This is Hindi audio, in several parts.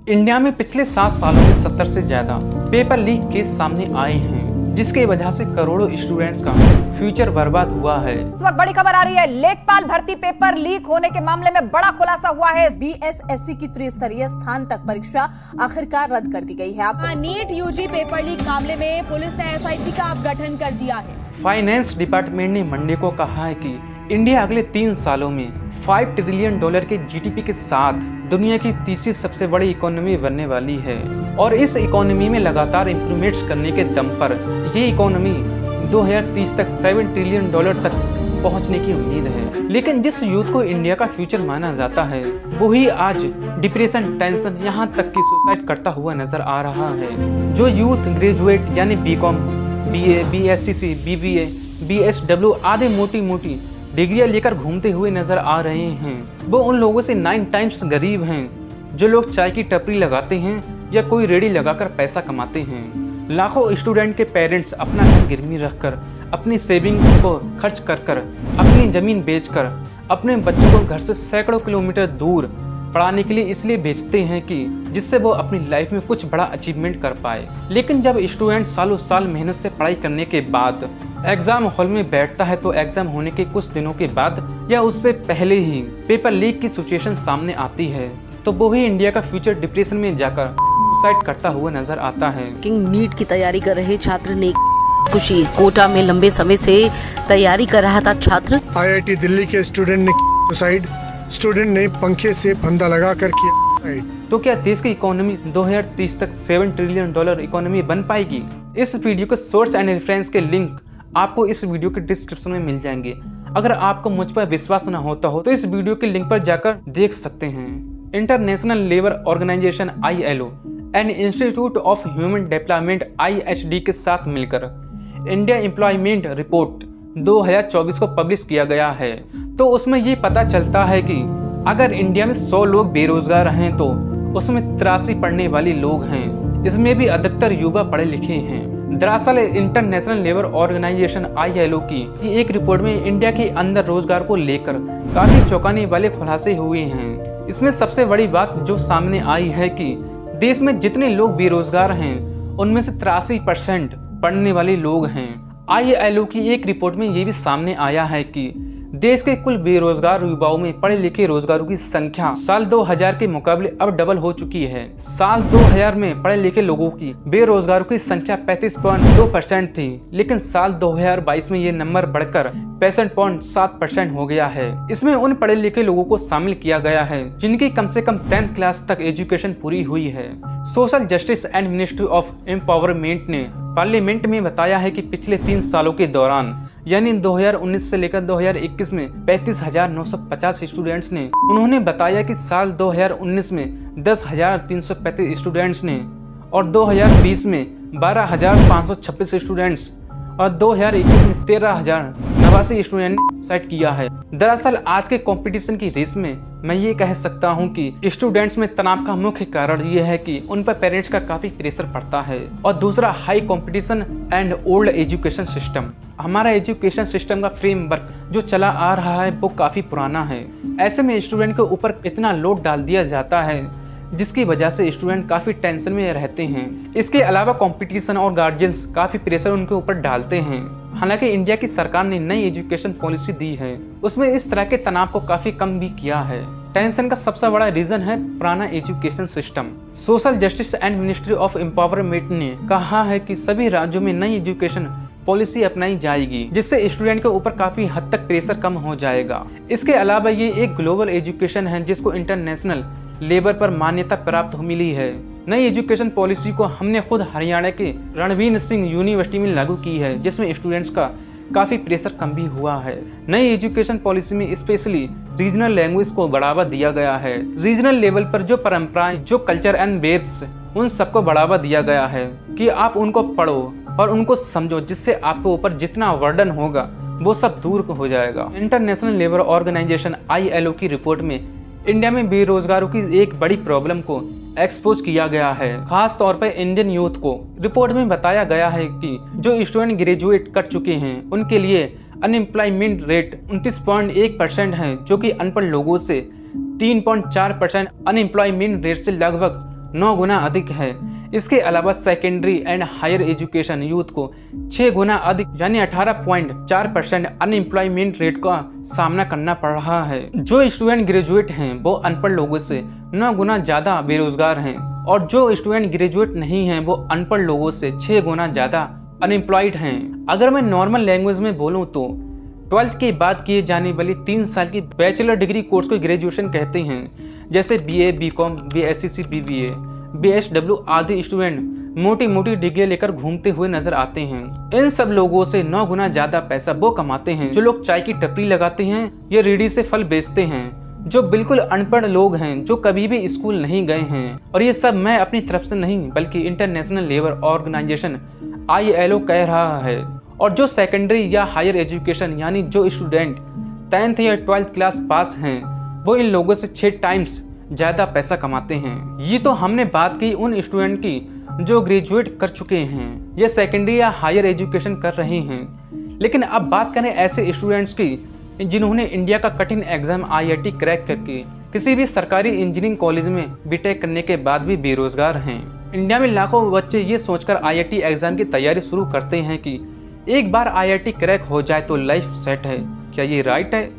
इंडिया में पिछले 7 सालों में 70 से ज्यादा पेपर लीक केस सामने आए हैं, जिसकी वजह से करोड़ों स्टूडेंट्स का फ्यूचर बर्बाद हुआ है। इस वक्त बड़ी खबर आ रही है, लेखपाल भर्ती पेपर लीक होने के मामले में बड़ा खुलासा हुआ है। बीएसएससी की त्रिस्तरीय स्थान तक परीक्षा आखिरकार रद्द कर दी गई है। नीट यूजी पेपर लीक मामले में पुलिस ने एसआईटी का अब गठन कर दिया है। फाइनेंस डिपार्टमेंट ने मंडे को कहा है कि इंडिया अगले 3 सालों में $5 ट्रिलियन के जीडीपी के साथ दुनिया की तीसरी सबसे बड़ी इकोनॉमी बनने वाली है और इस इकोनॉमी में लगातार इम्प्रूवमेंट्स करने के दम पर ये इकोनॉमी 2030 तक $7 ट्रिलियन तक पहुंचने की उम्मीद है। लेकिन जिस यूथ को इंडिया का फ्यूचर माना जाता है वही आज डिप्रेशन, टेंशन, यहाँ तक कि सुसाइड करता हुआ नजर आ रहा है। जो यूथ ग्रेजुएट यानी BCom, BA, BSc, BBA, BSW आदि मोटी डिग्रियां लेकर घूमते हुए नजर आ रहे हैं, वो उन लोगों से 9 टाइम्स गरीब हैं जो लोग चाय की टपरी लगाते हैं या कोई रेडी लगाकर पैसा कमाते हैं। लाखों स्टूडेंट के पेरेंट्स अपना घर गिरवी रखकर, अपनी सेविंग को खर्च कर अपनी जमीन बेचकर अपने बच्चों को घर से सैकड़ों किलोमीटर दूर पढ़ाने के लिए इसलिए भेजते हैं कि जिससे वो अपनी लाइफ में कुछ बड़ा अचीवमेंट कर पाए। लेकिन जब स्टूडेंट सालों साल मेहनत से पढ़ाई करने के बाद एग्जाम हॉल में बैठता है तो एग्जाम होने के कुछ दिनों के बाद या उससे पहले ही पेपर लीक की सिचुएशन सामने आती है तो वो ही इंडिया का फ्यूचर डिप्रेशन में जाकर सुसाइड करता हुआ नजर आता है। नीट की तैयारी कर रहे छात्र ने खुशी कोटा में लंबे समय से तैयारी कर रहा था छात्र। आईआईटी दिल्ली के स्टूडेंट ने सुसाइड, स्टूडेंट ने पंखे से फंदा लगाकर किया। तो क्या देश की इकोनॉमी 2030 तक $7 ट्रिलियन इकोनॉमी बन पाएगी? इस वीडियो के सोर्स एंड रेफरेंस के लिंक आपको इस वीडियो के डिस्क्रिप्शन में मिल जाएंगे। अगर आपको मुझ पर विश्वास न होता हो तो इस वीडियो के लिंक पर जाकर देख सकते हैं। International Labour Organisation ILO and Institute of Human Development IHD के साथ मिलकर इंडिया एम्प्लॉयमेंट रिपोर्ट 2024 को पब्लिश किया गया है। तो उसमें ये पता चलता है कि अगर इंडिया में 100 लोग बेरोजगार हैं तो उसमें 83 पढ़ने वाले लोग हैं। इसमें भी अधिकतर युवा पढ़े लिखे हैं। दरअसल इंटरनेशनल लेबर ऑर्गेनाइजेशन ILO की एक रिपोर्ट में इंडिया के अंदर रोजगार को लेकर काफी चौंकाने वाले खुलासे हुए हैं। इसमें सबसे बड़ी बात जो सामने आई है कि देश में जितने लोग बेरोजगार हैं उनमें से 83% पढ़ने वाले लोग हैं। ILO की एक रिपोर्ट में ये भी सामने आया है कि देश के कुल बेरोजगार युवाओं में पढ़े लिखे रोजगारों की संख्या साल 2000 के मुकाबले अब डबल हो चुकी है। साल 2000 में पढ़े लिखे लोगों की बेरोजगारों की संख्या 35.2% थी, लेकिन साल 2022 में ये नंबर बढ़कर 65.7% हो गया है। इसमें उन पढ़े लिखे लोगों को शामिल किया गया है जिनकी कम से कम 10th क्लास तक एजुकेशन पूरी हुई है। Social justice and ministry of empowerment ने पार्लियामेंट में बताया है कि पिछले 3 सालों के दौरान यानी 2019 से लेकर 2021 में 35,950 स्टूडेंट्स ने, उन्होंने बताया कि साल 2019 में 10,335 स्टूडेंट्स ने और 2020 में 12,526 स्टूडेंट्स और 2021 में 13,089 स्टूडेंट ने सुसाइड किया है। दरअसल आज के कंपटीशन की रेस में मैं ये कह सकता हूँ कि स्टूडेंट्स में तनाव का मुख्य कारण ये है कि उन पर पेरेंट्स का काफी प्रेशर पड़ता है और दूसरा high competition and old education system. हमारा एजुकेशन सिस्टम का फ्रेमवर्क जो चला आ रहा है वो काफी पुराना है। ऐसे में स्टूडेंट के ऊपर इतना लोड डाल दिया जाता है जिसकी वजह से स्टूडेंट काफ़ी टेंशन में रहते हैं। इसके अलावा कंपटीशन और गार्जियंस काफ़ी प्रेशर उनके ऊपर डालते हैं। हालांकि इंडिया की सरकार ने नई एजुकेशन पॉलिसी दी है, उसमें इस तरह के तनाव को काफ़ी कम भी किया है। टेंशन का सबसे बड़ा रीजन है पुराना education system. Social justice and ministry of empowerment ने कहा है कि सभी राज्यों में नई एजुकेशन पॉलिसी अपनाई जाएगी जिससे स्टूडेंट के ऊपर काफी हद तक प्रेशर कम हो जाएगा। इसके अलावा ये एक ग्लोबल एजुकेशन है जिसको इंटरनेशनल लेबर पर मान्यता प्राप्त मिली है। नई एजुकेशन पॉलिसी को हमने खुद हरियाणा के रणवीर सिंह यूनिवर्सिटी में लागू की है जिसमें स्टूडेंट्स का काफी प्रेशर कम भी हुआ है। नई एजुकेशन पॉलिसी में स्पेशली रीजनल लैंग्वेज को बढ़ावा दिया गया है। रीजनल लेवल पर जो परंपराएं, जो कल्चर एंड वेद्स, उन सबको बढ़ावा दिया गया है कि आप उनको पढ़ो और उनको समझो, जिससे आपके ऊपर जितना वर्डन होगा वो सब दूर हो जाएगा। इंटरनेशनल लेबर ऑर्गेनाइजेशन ILO की रिपोर्ट में इंडिया में बेरोजगारों की एक बड़ी प्रॉब्लम को एक्सपोज किया गया है, खास तौर पर इंडियन यूथ को। रिपोर्ट में बताया गया है कि जो स्टूडेंट ग्रेजुएट कर चुके हैं उनके लिए अनएम्प्लॉयमेंट रेट 29.1% है, जो कि अनपढ़ लोगों से 3.4% अनएम्प्लॉयमेंट रेट से लगभग 9 गुना अधिक है। इसके अलावा secondary and higher education youth को 6 गुना अधिक यानी 18.4% अनएम्प्लॉयमेंट रेट का सामना करना पड़ रहा है। जो स्टूडेंट ग्रेजुएट हैं वो अनपढ़ लोगों से 9 गुना ज़्यादा बेरोजगार हैं और जो स्टूडेंट ग्रेजुएट नहीं हैं वो अनपढ़ लोगों से 6 गुना ज़्यादा अनएम्प्लॉयड हैं। अगर मैं नॉर्मल लैंग्वेज में बोलूँ तो 12th के बाद किए जाने वाली 3 साल की बैचलर डिग्री कोर्स को ग्रेजुएशन कहते हैं। जैसे BA, BCom, BSc, BBA, BSW आदि स्टूडेंट मोटी मोटी डिग्री लेकर घूमते हुए नजर आते हैं। इन सब लोगों से 9 गुना ज्यादा पैसा वो कमाते हैं जो लोग चाय की टपरी लगाते हैं या रेडी से फल बेचते हैं, जो बिल्कुल अनपढ़ लोग हैं जो कभी भी स्कूल नहीं गए हैं। और ये सब मैं अपनी तरफ से नहीं बल्कि इंटरनेशनल लेबर ऑर्गेनाइजेशन ILO कह रहा है। और जो सेकेंडरी या हायर एजुकेशन यानी जो स्टूडेंट 10th या 12th क्लास पास हैं वो इन लोगों से 6 टाइम्स ज़्यादा पैसा कमाते हैं। ये तो हमने बात की उन स्टूडेंट की जो ग्रेजुएट कर चुके हैं या सेकेंडरी या हायर एजुकेशन कर रहे हैं। लेकिन अब बात करें ऐसे स्टूडेंट्स की जिन्होंने इंडिया का कठिन एग्जाम IIT क्रैक करके किसी भी सरकारी इंजीनियरिंग कॉलेज में बीटेक करने के बाद भी बेरोजगार हैं। इंडिया में लाखों बच्चे ये सोचकर IIT एग्जाम की तैयारी शुरू करते हैं कि एक बार IIT क्रैक हो जाए तो लाइफ सेट है। क्या ये राइट है?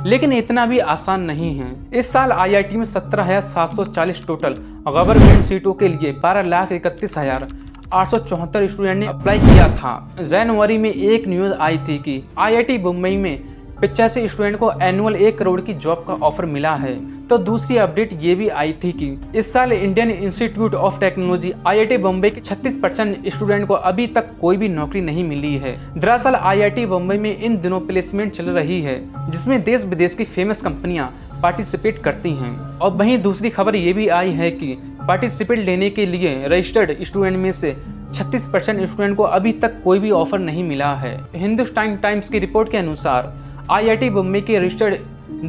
लेकिन इतना भी आसान नहीं है। इस साल IIT में 17,740 टोटल गवर्नमेंट सीटों के लिए 12,31,874 स्टूडेंट ने अप्लाई किया था। जनवरी में एक न्यूज आई थी कि IIT मुंबई में 85 स्टूडेंट को एनुअल 1 करोड़ की जॉब का ऑफर मिला है। तो दूसरी अपडेट ये भी आई थी कि इस साल Indian institute of technology IIT Mumbai के 36% स्टूडेंट को अभी तक कोई भी नौकरी नहीं मिली है। दरअसल IIT मुंबई में इन दिनों प्लेसमेंट चल रही है जिसमें देश विदेश की फेमस कंपनियां पार्टिसिपेट करती हैं। और वहीं दूसरी खबर ये भी आई है कि पार्टिसिपेट लेने के लिए रजिस्टर्ड स्टूडेंट में से 36% स्टूडेंट को अभी तक कोई भी ऑफर नहीं मिला है। हिंदुस्तान टाइम्स की रिपोर्ट के अनुसार IIT मुंबई के रजिस्टर्ड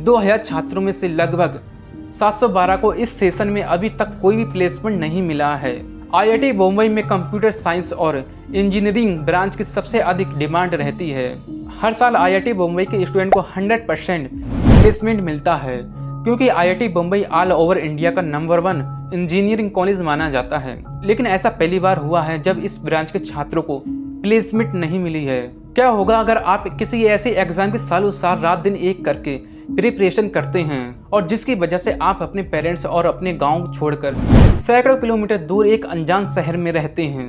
2000 छात्रों में से लगभग 712 को इस सेशन में अभी तक कोई भी प्लेसमेंट नहीं मिला है। IIT मुंबई में कंप्यूटर साइंस और इंजीनियरिंग ब्रांच की सबसे अधिक डिमांड रहती है। हर साल IIT मुंबई के स्टूडेंट को 100% प्लेसमेंट मिलता है क्योंकि IIT Mumbai all over India का नंबर 1 इंजीनियरिंग कॉलेज माना जाता है। लेकिन ऐसा पहली बार हुआ है जब इस ब्रांच के छात्रों को प्लेसमेंट नहीं मिली है। क्या होगा अगर आप किसी ऐसे एग्जाम की सालों साल रात दिन एक करके प्रिपरेशन करते हैं और जिसकी वजह से आप अपने पेरेंट्स और अपने गांव छोड़कर सैकड़ों किलोमीटर दूर एक अनजान शहर में रहते हैं।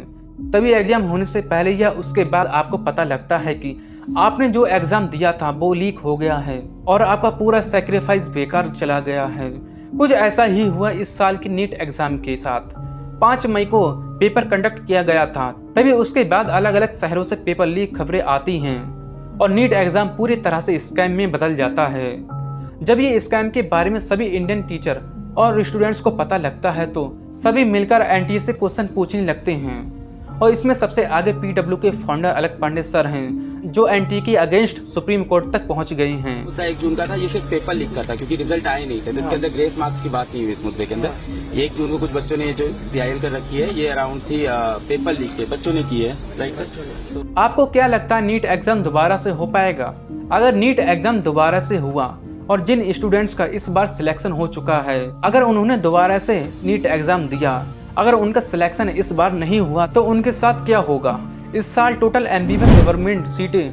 तभी एग्जाम होने से पहले या उसके बाद आपको पता लगता है कि आपने जो एग्जाम दिया था वो लीक हो गया है और आपका पूरा सैक्रिफाइस बेकार चला गया है। कुछ ऐसा ही हुआ इस साल की नीट एग्जाम के साथ। 5 मई को पेपर कंडक्ट किया गया था, तभी उसके बाद अलग अलग शहरों से पेपर लीक खबरें आती हैं और नीट एग्जाम पूरी तरह से स्कैम में बदल जाता है। जब ये स्कैम के बारे में सभी इंडियन टीचर और स्टूडेंट्स को पता लगता है तो सभी मिलकर NTA से क्वेश्चन पूछने लगते हैं और इसमें सबसे आगे PW के फाउंडर अलक पांडे सर हैं जो NTA के अगेंस्ट सुप्रीम कोर्ट तक पहुंच गई हैं। मुद्दा 1 जून का था, ये सिर्फ पेपर लीक का था क्योंकि रिजल्ट आए नहीं थे। इसके अंदर ग्रेस मार्क्स की बात नहीं हुई इस मुद्दे के अंदर। 1 जून को कुछ बच्चों ने जो PIL कर रखी है ये अराउंड थी पेपर लीक के बच्चों ने की है, राइट सर? तो आपको क्या लगता है नीट एग्जाम दोबारा से हो पाएगा? अगर नीट एग्जाम दोबारा से हुआ और जिन स्टूडेंट्स का इस बार सिलेक्शन हो चुका है, अगर उन्होंने दोबारा से नीट एग्जाम दिया, अगर उनका सिलेक्शन इस बार नहीं हुआ तो उनके साथ क्या होगा? इस साल टोटल MBBS गवर्नमेंट सीटें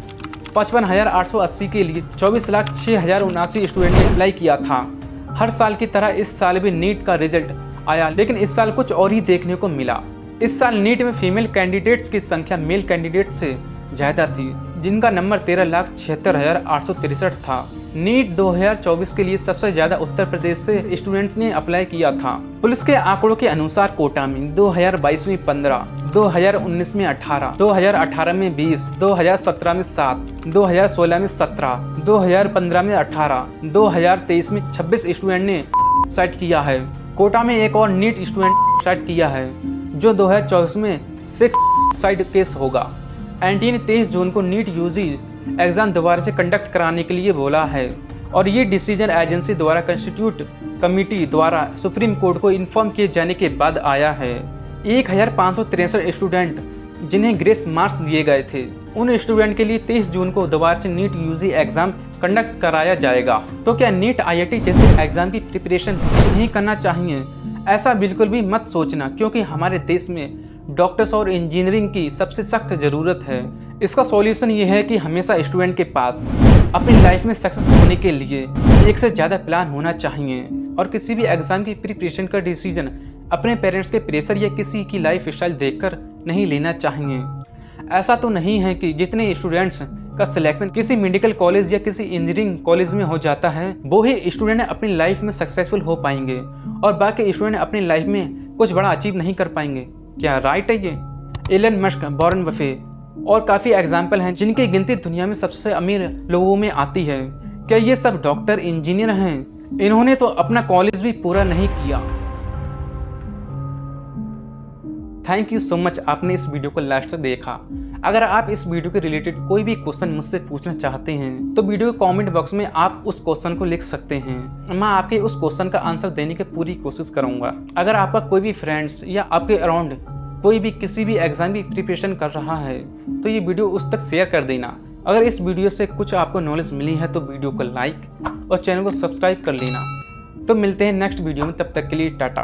55,880 के लिए 24,06,079 स्टूडेंट ने अप्लाई किया था। हर साल की तरह इस साल भी नीट का रिजल्ट आया, लेकिन इस साल कुछ और ही देखने को मिला। इस साल नीट में फीमेल कैंडिडेट्स की संख्या मेल कैंडिडेट से ज़्यादा थी, जिनका नंबर 13,76,863 था। नीट 2024 के लिए सबसे ज्यादा उत्तर प्रदेश से स्टूडेंट्स ने अप्लाई किया था। पुलिस के आंकड़ों के अनुसार कोटा में 2022 में 15, 2019 में 18, 2018 में 20, 2017 में 7, 2016 में 17, 2015 में 18, 2023 में 26 स्टूडेंट ने सुसाइड किया है। कोटा में एक और नीट स्टूडेंट सुसाइड किया है जो 2024 में 6 सुसाइड केस होगा। NTA ने 23 जून को नीट UG एग्जाम दोबारा से कंडक्ट कराने के लिए बोला है और ये डिसीजन एजेंसी द्वारा कंस्टिट्यूट कमेटी द्वारा सुप्रीम कोर्ट को इन्फॉर्म किए जाने के बाद आया है। 1563 स्टूडेंट जिन्हें ग्रेस मार्क्स दिए गए थे, उन स्टूडेंट के लिए 23 जून को दोबारा से नीट UG एग्जाम कंडक्ट कराया जाएगा। तो क्या नीट IIT जैसे एग्जाम की प्रिपरेशन नहीं करना चाहिए? ऐसा बिल्कुल भी मत सोचना, क्योंकि हमारे देश में डॉक्टर्स और इंजीनियरिंग की सबसे सख्त ज़रूरत है। इसका सॉल्यूशन ये है कि हमेशा स्टूडेंट के पास अपनी लाइफ में सक्सेस होने के लिए एक से ज़्यादा प्लान होना चाहिए और किसी भी एग्ज़ाम की प्रिपरेशन का डिसीजन अपने पेरेंट्स के प्रेशर या किसी की लाइफ स्टाइल देखकर नहीं लेना चाहिए। ऐसा तो नहीं है कि जितने स्टूडेंट्स का सिलेक्शन किसी मेडिकल कॉलेज या किसी इंजीनियरिंग कॉलेज में हो जाता है वो ही स्टूडेंट अपनी लाइफ में सक्सेसफुल हो पाएंगे और बाकी स्टूडेंट अपनी लाइफ में कुछ बड़ा अचीव नहीं कर पाएंगे। क्या राइट है ये? एलन मस्क, वॉरेन बफेट और काफ़ी एग्जाम्पल हैं जिनकी गिनती दुनिया में सबसे अमीर लोगों में आती है। क्या ये सब डॉक्टर इंजीनियर हैं? इन्होंने तो अपना कॉलेज भी पूरा नहीं किया। थैंक यू सो मच, आपने इस वीडियो को लास्ट तक देखा। अगर आप इस वीडियो के रिलेटेड कोई भी क्वेश्चन मुझसे पूछना चाहते हैं तो वीडियो के कमेंट बॉक्स में आप उस क्वेश्चन को लिख सकते हैं। मैं आपके उस क्वेश्चन का आंसर देने की पूरी कोशिश करूंगा। अगर आपका कोई भी फ्रेंड्स या आपके अराउंड कोई भी किसी भी एग्जाम की प्रिपरेशन कर रहा है तो ये वीडियो उस तक शेयर कर देना। अगर इस वीडियो से कुछ आपको नॉलेज मिली है तो वीडियो को लाइक और चैनल को सब्सक्राइब कर लेना। तो मिलते हैं नेक्स्ट वीडियो में, तब तक के लिए टाटा।